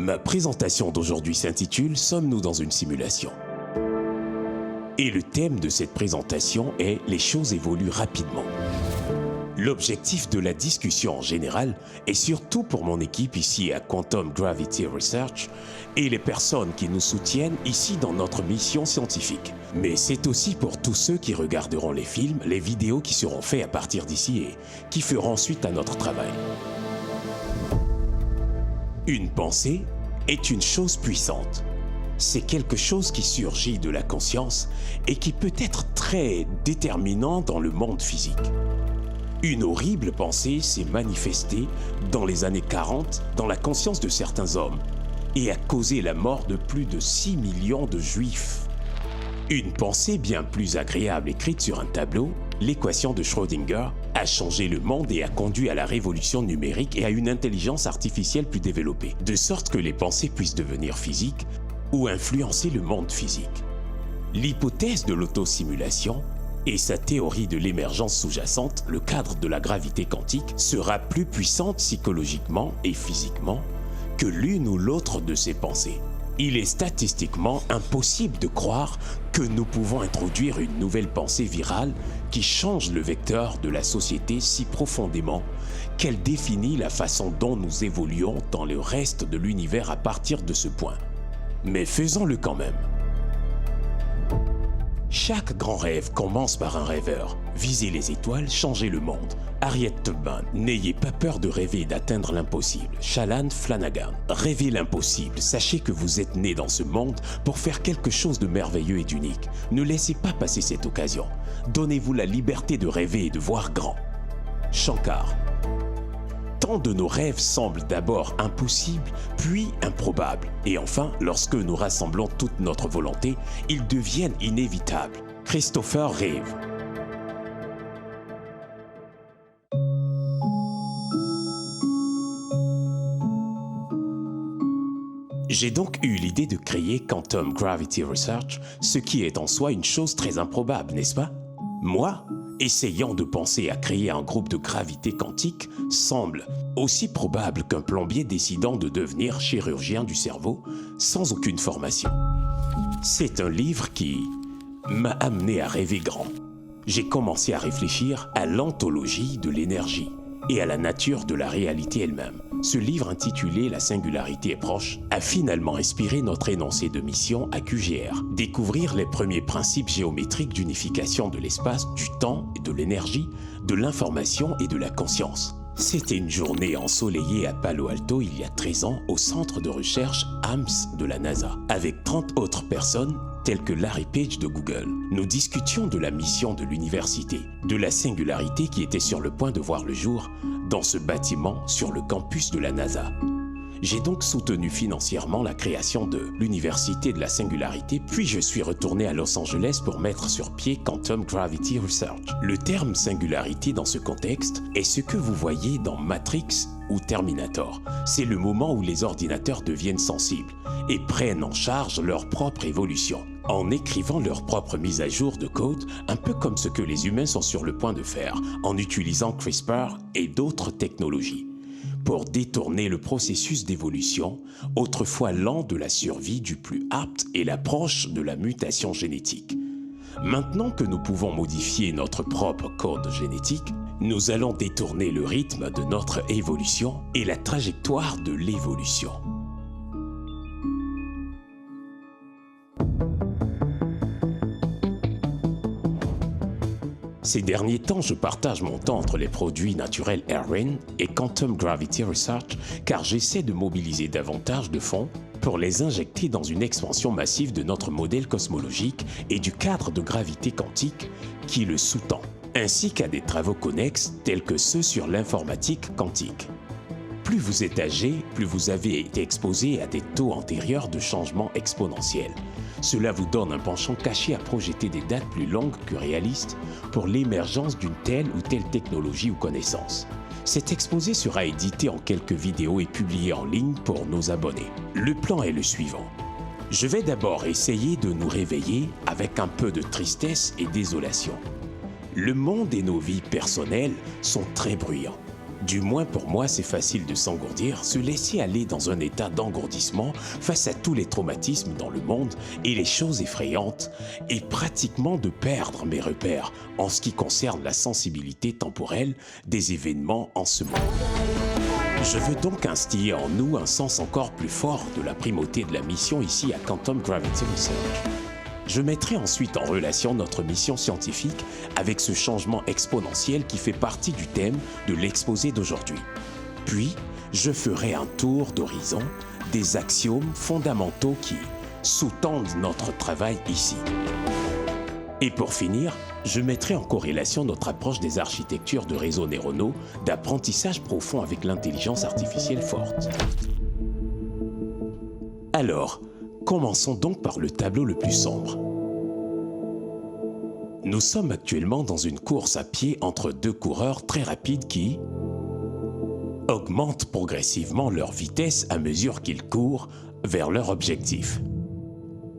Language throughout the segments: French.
Ma présentation d'aujourd'hui s'intitule « Sommes-nous dans une simulation ?» Et le thème de cette présentation est « Les choses évoluent rapidement ». L'objectif de la discussion en général, et surtout pour mon équipe ici à Quantum Gravity Research, et les personnes qui nous soutiennent ici dans notre mission scientifique. Mais c'est aussi pour tous ceux qui regarderont les films, les vidéos qui seront faits à partir d'ici et qui feront suite à notre travail. Une pensée est une chose puissante. C'est quelque chose qui surgit de la conscience et qui peut être très déterminant dans le monde physique. Une horrible pensée s'est manifestée dans les années 40 dans la conscience de certains hommes et a causé la mort de plus de 6 millions de juifs. Une pensée bien plus agréable écrite sur un tableau, l'équation de Schrödinger, a changé le monde et a conduit à la révolution numérique et à une intelligence artificielle plus développée, de sorte que les pensées puissent devenir physiques ou influencer le monde physique. L'hypothèse de l'autosimulation et sa théorie de l'émergence sous-jacente, le cadre de la gravité quantique, sera plus puissante psychologiquement et physiquement que l'une ou l'autre de ces pensées. Il est statistiquement impossible de croire que nous pouvons introduire une nouvelle pensée virale qui change le vecteur de la société si profondément qu'elle définit la façon dont nous évoluons dans le reste de l'univers à partir de ce point. Mais faisons-le quand même. Chaque grand rêve commence par un rêveur. Visez les étoiles, changez le monde. Harriet Tubman, n'ayez pas peur de rêver et d'atteindre l'impossible. Shalane Flanagan, rêvez l'impossible. Sachez que vous êtes né dans ce monde pour faire quelque chose de merveilleux et d'unique. Ne laissez pas passer cette occasion. Donnez-vous la liberté de rêver et de voir grand. Shankar, tant de nos rêves semblent d'abord impossibles, puis improbables. Et enfin, lorsque nous rassemblons toute notre volonté, ils deviennent inévitables. Christopher Reeve. J'ai donc eu l'idée de créer Quantum Gravity Research, ce qui est en soi une chose très improbable, n'est-ce pas? Moi, essayant de penser à créer un groupe de gravité quantique semble aussi probable qu'un plombier décidant de devenir chirurgien du cerveau sans aucune formation. C'est un livre qui m'a amené à rêver grand. J'ai commencé à réfléchir à l'ontologie de l'énergie et à la nature de la réalité elle-même. Ce livre intitulé « La singularité est proche » a finalement inspiré notre énoncé de mission à QGR, découvrir les premiers principes géométriques d'unification de l'espace, du temps et de l'énergie, de l'information et de la conscience. C'était une journée ensoleillée à Palo Alto il y a 13 ans au centre de recherche AMS de la NASA, avec 30 autres personnes telles que Larry Page de Google. Nous discutions de la mission de l'université, de la singularité qui était sur le point de voir le jour dans ce bâtiment sur le campus de la NASA. J'ai donc soutenu financièrement la création de l'Université de la Singularité, puis je suis retourné à Los Angeles pour mettre sur pied Quantum Gravity Research. Le terme singularité dans ce contexte est ce que vous voyez dans Matrix ou Terminator. C'est le moment où les ordinateurs deviennent sensibles et prennent en charge leur propre évolution, en écrivant leur propre mise à jour de code, un peu comme ce que les humains sont sur le point de faire, en utilisant CRISPR et d'autres technologies, pour détourner le processus d'évolution, autrefois lent de la survie du plus apte et l'approche de la mutation génétique. Maintenant que nous pouvons modifier notre propre code génétique, nous allons détourner le rythme de notre évolution et la trajectoire de l'évolution. Ces derniers temps, je partage mon temps entre les produits naturels AirRain et Quantum Gravity Research car j'essaie de mobiliser davantage de fonds pour les injecter dans une expansion massive de notre modèle cosmologique et du cadre de gravité quantique qui le sous-tend, ainsi qu'à des travaux connexes tels que ceux sur l'informatique quantique. Plus vous êtes âgé, plus vous avez été exposé à des taux antérieurs de changement exponentiel. Cela vous donne un penchant caché à projeter des dates plus longues que réalistes pour l'émergence d'une telle ou telle technologie ou connaissance. Cet exposé sera édité en quelques vidéos et publié en ligne pour nos abonnés. Le plan est le suivant. Je vais d'abord essayer de nous réveiller avec un peu de tristesse et désolation. Le monde et nos vies personnelles sont très bruyants. Du moins pour moi, c'est facile de s'engourdir, se laisser aller dans un état d'engourdissement face à tous les traumatismes dans le monde et les choses effrayantes, et pratiquement de perdre mes repères en ce qui concerne la sensibilité temporelle des événements en ce monde. Je veux donc instiller en nous un sens encore plus fort de la primauté de la mission ici à Quantum Gravity Research. Je mettrai ensuite en relation notre mission scientifique avec ce changement exponentiel qui fait partie du thème de l'exposé d'aujourd'hui. Puis, je ferai un tour d'horizon des axiomes fondamentaux qui sous-tendent notre travail ici. Et pour finir, je mettrai en corrélation notre approche des architectures de réseaux neuronaux d'apprentissage profond avec l'intelligence artificielle forte. Alors, commençons donc par le tableau le plus sombre. Nous sommes actuellement dans une course à pied entre deux coureurs très rapides qui augmentent progressivement leur vitesse à mesure qu'ils courent vers leur objectif.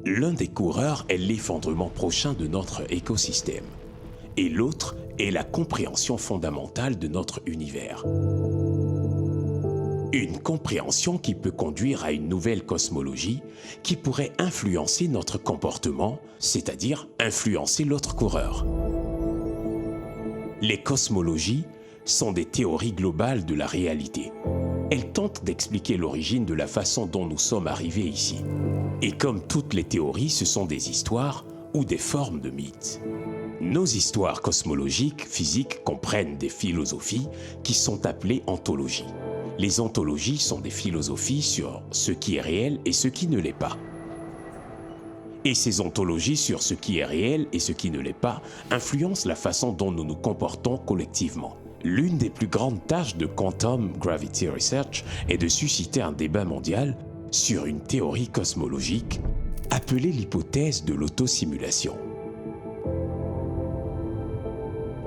L'un des coureurs est l'effondrement prochain de notre écosystème et l'autre est la compréhension fondamentale de notre univers. Une compréhension qui peut conduire à une nouvelle cosmologie qui pourrait influencer notre comportement, c'est-à-dire influencer l'autre coureur. Les cosmologies sont des théories globales de la réalité. Elles tentent d'expliquer l'origine de la façon dont nous sommes arrivés ici. Et comme toutes les théories, ce sont des histoires ou des formes de mythes. Nos histoires cosmologiques, physiques, comprennent des philosophies qui sont appelées ontologies. Les ontologies sont des philosophies sur ce qui est réel et ce qui ne l'est pas. Et ces ontologies sur ce qui est réel et ce qui ne l'est pas influencent la façon dont nous nous comportons collectivement. L'une des plus grandes tâches de Quantum Gravity Research est de susciter un débat mondial sur une théorie cosmologique appelée l'hypothèse de l'autosimulation.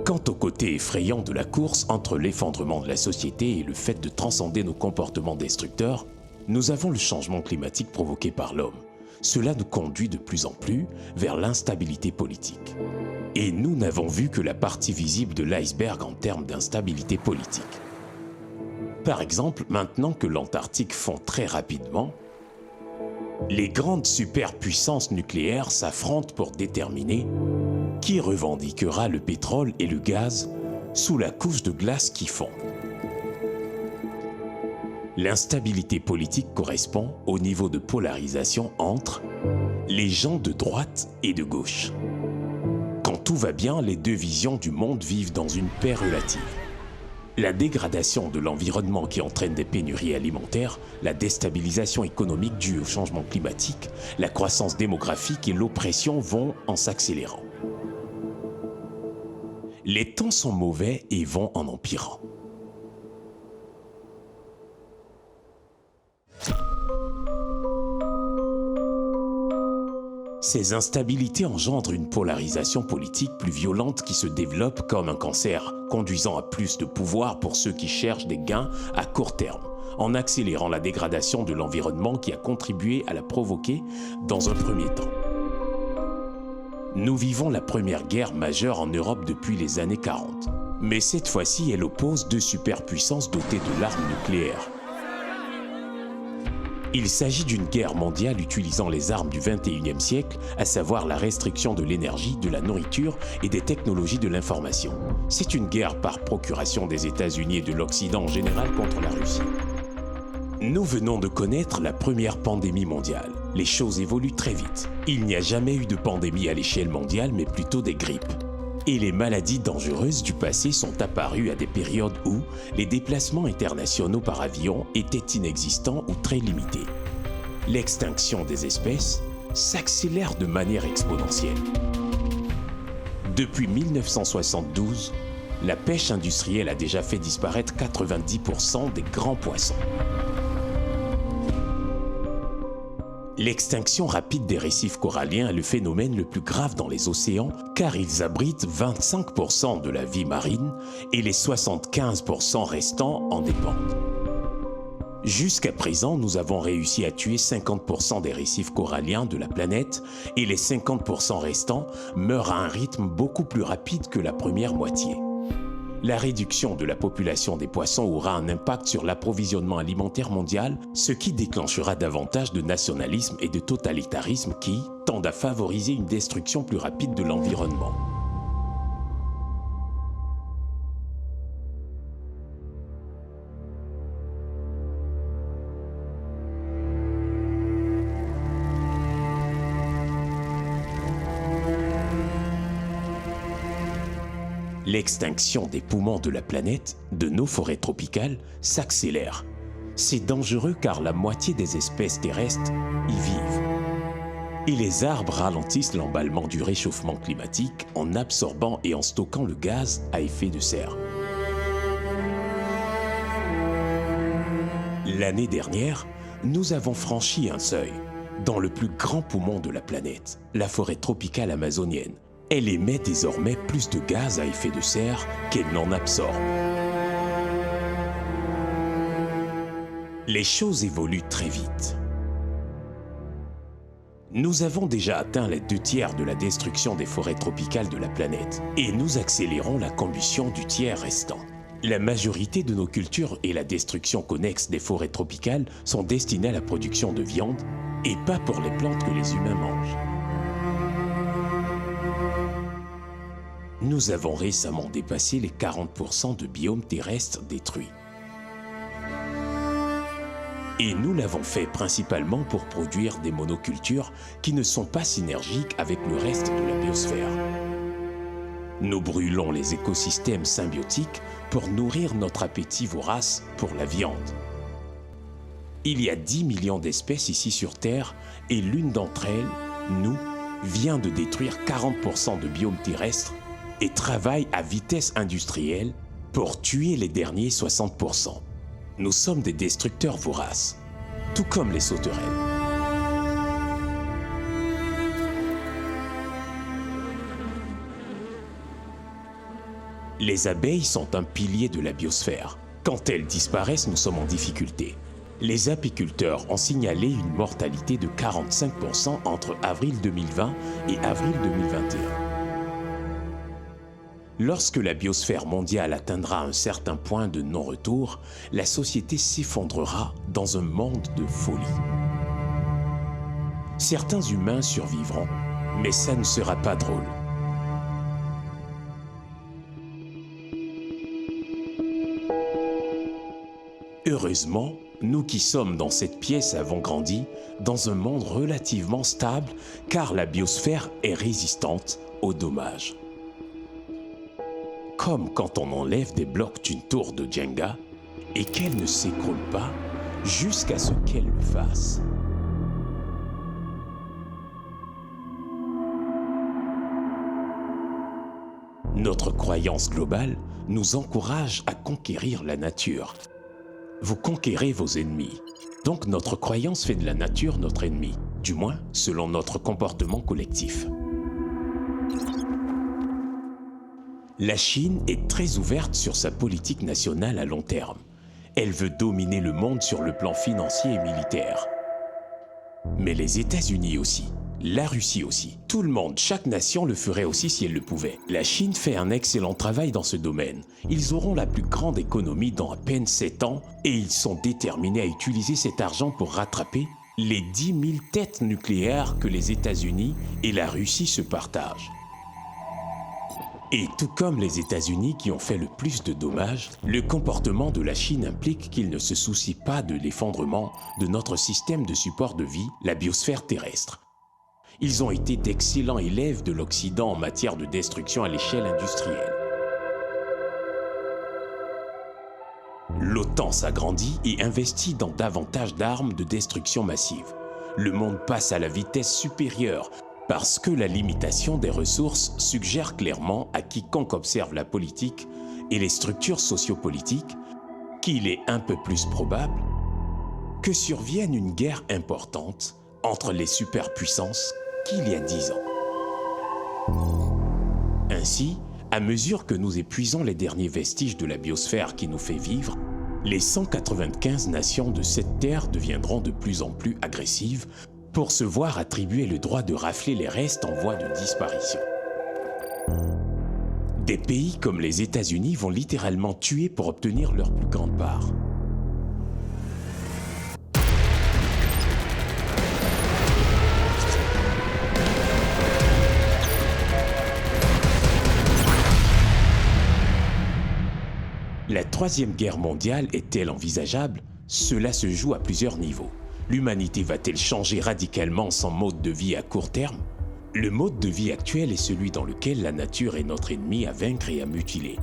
Quant au côté effrayant de la course entre l'effondrement de la société et le fait de transcender nos comportements destructeurs, nous avons le changement climatique provoqué par l'homme. Cela nous conduit de plus en plus vers l'instabilité politique. Et nous n'avons vu que la partie visible de l'iceberg en termes d'instabilité politique. Par exemple, maintenant que l'Antarctique fond très rapidement, les grandes superpuissances nucléaires s'affrontent pour déterminer qui revendiquera le pétrole et le gaz sous la couche de glace qui fond. L'instabilité politique correspond au niveau de polarisation entre les gens de droite et de gauche. Quand tout va bien, les deux visions du monde vivent dans une paix relative. La dégradation de l'environnement qui entraîne des pénuries alimentaires, la déstabilisation économique due au changement climatique, la croissance démographique et l'oppression vont en s'accélérant. Les temps sont mauvais et vont en empirant. Ces instabilités engendrent une polarisation politique plus violente qui se développe comme un cancer, conduisant à plus de pouvoir pour ceux qui cherchent des gains à court terme, en accélérant la dégradation de l'environnement qui a contribué à la provoquer dans un premier temps. Nous vivons la première guerre majeure en Europe depuis les années 40. Mais cette fois-ci, elle oppose deux superpuissances dotées de l'arme nucléaire. Il s'agit d'une guerre mondiale utilisant les armes du XXIe siècle, à savoir la restriction de l'énergie, de la nourriture et des technologies de l'information. C'est une guerre par procuration des États-Unis et de l'Occident en général contre la Russie. Nous venons de connaître la première pandémie mondiale. Les choses évoluent très vite. Il n'y a jamais eu de pandémie à l'échelle mondiale, mais plutôt des grippes. Et les maladies dangereuses du passé sont apparues à des périodes où les déplacements internationaux par avion étaient inexistants ou très limités. L'extinction des espèces s'accélère de manière exponentielle. Depuis 1972, la pêche industrielle a déjà fait disparaître 90% des grands poissons. L'extinction rapide des récifs coralliens est le phénomène le plus grave dans les océans car ils abritent 25% de la vie marine et les 75% restants en dépendent. Jusqu'à présent, nous avons réussi à tuer 50% des récifs coralliens de la planète et les 50% restants meurent à un rythme beaucoup plus rapide que la première moitié. La réduction de la population des poissons aura un impact sur l'approvisionnement alimentaire mondial, ce qui déclenchera davantage de nationalisme et de totalitarisme qui tendent à favoriser une destruction plus rapide de l'environnement. L'extinction des poumons de la planète, de nos forêts tropicales, s'accélère. C'est dangereux car la moitié des espèces terrestres y vivent. Et les arbres ralentissent l'emballement du réchauffement climatique en absorbant et en stockant le gaz à effet de serre. L'année dernière, nous avons franchi un seuil dans le plus grand poumon de la planète, la forêt tropicale amazonienne. Elle émet désormais plus de gaz à effet de serre qu'elle n'en absorbe. Les choses évoluent très vite. Nous avons déjà atteint les 2/3 de la destruction des forêts tropicales de la planète et nous accélérons la combustion du tiers restant. La majorité de nos cultures et la destruction connexe des forêts tropicales sont destinées à la production de viande et pas pour les plantes que les humains mangent. Nous avons récemment dépassé les 40% de biomes terrestres détruits. Et nous l'avons fait principalement pour produire des monocultures qui ne sont pas synergiques avec le reste de la biosphère. Nous brûlons les écosystèmes symbiotiques pour nourrir notre appétit vorace pour la viande. Il y a 10 millions d'espèces ici sur Terre et l'une d'entre elles, nous, vient de détruire 40% de biomes terrestres et travaille à vitesse industrielle pour tuer les derniers 60%. Nous sommes des destructeurs voraces, tout comme les sauterelles. Les abeilles sont un pilier de la biosphère. Quand elles disparaissent, nous sommes en difficulté. Les apiculteurs ont signalé une mortalité de 45% entre avril 2020 et avril 2021. Lorsque la biosphère mondiale atteindra un certain point de non-retour, la société s'effondrera dans un monde de folie. Certains humains survivront, mais ça ne sera pas drôle. Heureusement, nous qui sommes dans cette pièce avons grandi dans un monde relativement stable car la biosphère est résistante aux dommages. Comme quand on enlève des blocs d'une tour de Jenga et qu'elle ne s'écroule pas jusqu'à ce qu'elle le fasse. Notre croyance globale nous encourage à conquérir la nature. Vous conquérez vos ennemis. Donc notre croyance fait de la nature notre ennemi, du moins selon notre comportement collectif. La Chine est très ouverte sur sa politique nationale à long terme. Elle veut dominer le monde sur le plan financier et militaire. Mais les États-Unis aussi, la Russie aussi, tout le monde, chaque nation le ferait aussi si elle le pouvait. La Chine fait un excellent travail dans ce domaine. Ils auront la plus grande économie dans à peine 7 ans et ils sont déterminés à utiliser cet argent pour rattraper les 10 000 têtes nucléaires que les États-Unis et la Russie se partagent. Et tout comme les États-Unis qui ont fait le plus de dommages, le comportement de la Chine implique qu'ils ne se soucient pas de l'effondrement de notre système de support de vie, la biosphère terrestre. Ils ont été d'excellents élèves de l'Occident en matière de destruction à l'échelle industrielle. L'OTAN s'agrandit et investit dans davantage d'armes de destruction massive. Le monde passe à la vitesse supérieure parce que la limitation des ressources suggère clairement à quiconque observe la politique et les structures sociopolitiques qu'il est un peu plus probable que survienne une guerre importante entre les superpuissances qu'il y a 10 ans. Ainsi, à mesure que nous épuisons les derniers vestiges de la biosphère qui nous fait vivre, les 195 nations de cette terre deviendront de plus en plus agressives pour se voir attribuer le droit de rafler les restes en voie de disparition. Des pays comme les États-Unis vont littéralement tuer pour obtenir leur plus grande part. La Troisième Guerre mondiale est-elle envisageable? Cela se joue à plusieurs niveaux. L'humanité va-t-elle changer radicalement son mode de vie à court terme? Le mode de vie actuel est celui dans lequel la nature est notre ennemi à vaincre et à mutiler.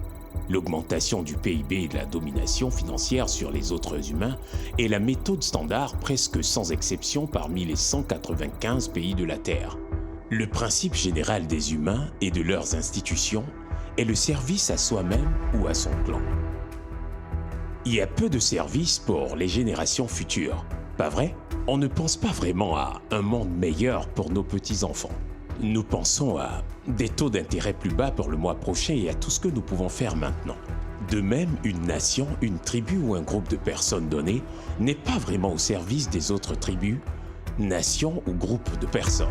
L'augmentation du PIB et de la domination financière sur les autres humains est la méthode standard presque sans exception parmi les 195 pays de la Terre. Le principe général des humains et de leurs institutions est le service à soi-même ou à son clan. Il y a peu de services pour les générations futures, pas vrai? On ne pense pas vraiment à un monde meilleur pour nos petits-enfants. Nous pensons à des taux d'intérêt plus bas pour le mois prochain et à tout ce que nous pouvons faire maintenant. De même, une nation, une tribu ou un groupe de personnes données n'est pas vraiment au service des autres tribus, nations ou groupes de personnes.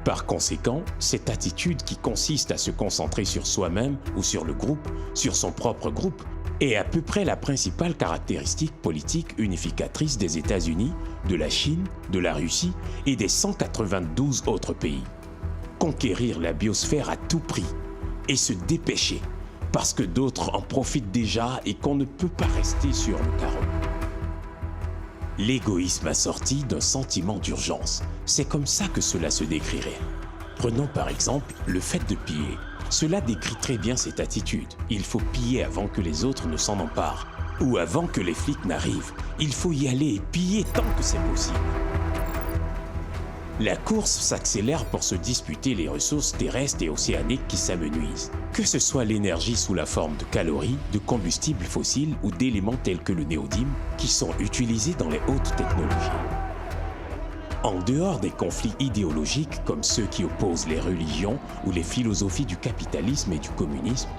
Par conséquent, cette attitude qui consiste à se concentrer sur soi-même ou sur le groupe, sur son propre groupe, est à peu près la principale caractéristique politique unificatrice des États-Unis, de la Chine, de la Russie et des 192 autres pays. Conquérir la biosphère à tout prix et se dépêcher parce que d'autres en profitent déjà et qu'on ne peut pas rester sur le carreau. L'égoïsme assorti d'un sentiment d'urgence, c'est comme ça que cela se décrirait. Prenons par exemple le fait de piller. Cela décrit très bien cette attitude. Il faut piller avant que les autres ne s'en emparent. Ou avant que les flics n'arrivent. Il faut y aller et piller tant que c'est possible. La course s'accélère pour se disputer les ressources terrestres et océaniques qui s'amenuisent. Que ce soit l'énergie sous la forme de calories, de combustibles fossiles ou d'éléments tels que le néodyme qui sont utilisés dans les hautes technologies. En dehors des conflits idéologiques comme ceux qui opposent les religions ou les philosophies du capitalisme et du communisme,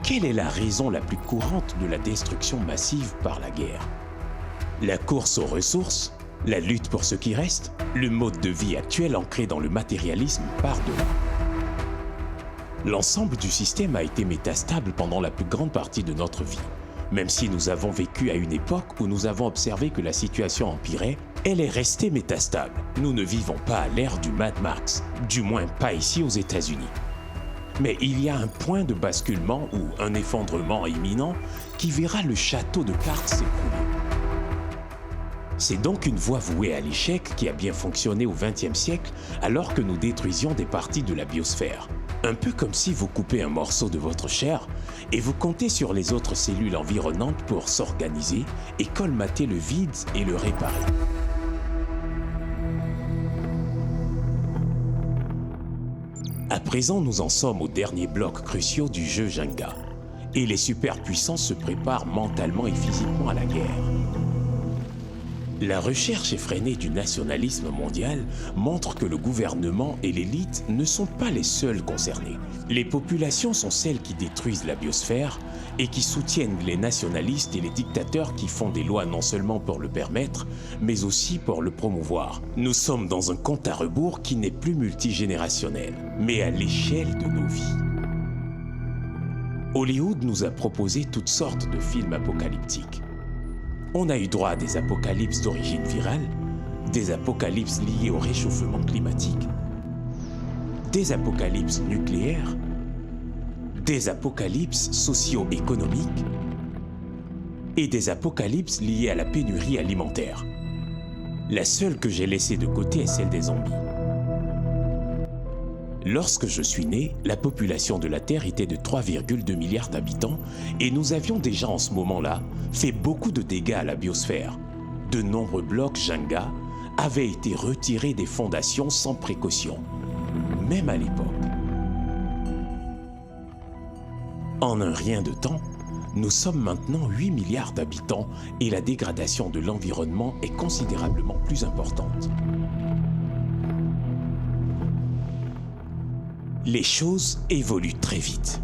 quelle est la raison la plus courante de la destruction massive par la guerre? La course aux ressources, la lutte pour ce qui reste, le mode de vie actuel ancré dans le matérialisme part de là. L'ensemble du système a été métastable pendant la plus grande partie de notre vie. Même si nous avons vécu à une époque où nous avons observé que la situation empirait, elle est restée métastable. Nous ne vivons pas à l'ère du Mad Max, du moins pas ici aux États-Unis. Mais il y a un point de basculement ou un effondrement imminent qui verra le château de cartes s'écrouler. C'est donc une voie vouée à l'échec qui a bien fonctionné au XXe siècle alors que nous détruisions des parties de la biosphère. Un peu comme si vous coupez un morceau de votre chair et vous comptez sur les autres cellules environnantes pour s'organiser et colmater le vide et le réparer. À présent, nous en sommes aux derniers blocs cruciaux du jeu Jenga, et les superpuissances se préparent mentalement et physiquement à la guerre. La recherche effrénée du nationalisme mondial montre que le gouvernement et l'élite ne sont pas les seuls concernés. Les populations sont celles qui détruisent la biosphère et qui soutiennent les nationalistes et les dictateurs qui font des lois non seulement pour le permettre, mais aussi pour le promouvoir. Nous sommes dans un compte à rebours qui n'est plus multigénérationnel, mais à l'échelle de nos vies. Hollywood nous a proposé toutes sortes de films apocalyptiques. On a eu droit à des apocalypses d'origine virale, des apocalypses liées au réchauffement climatique, des apocalypses nucléaires, des apocalypses socio-économiques et des apocalypses liées à la pénurie alimentaire. La seule que j'ai laissée de côté est celle des zombies. Lorsque je suis né, la population de la Terre était de 3,2 milliards d'habitants et nous avions déjà en ce moment-là fait beaucoup de dégâts à la biosphère. De nombreux blocs Jenga avaient été retirés des fondations sans précaution, même à l'époque. En un rien de temps, nous sommes maintenant 8 milliards d'habitants et la dégradation de l'environnement est considérablement plus importante. Les choses évoluent très vite.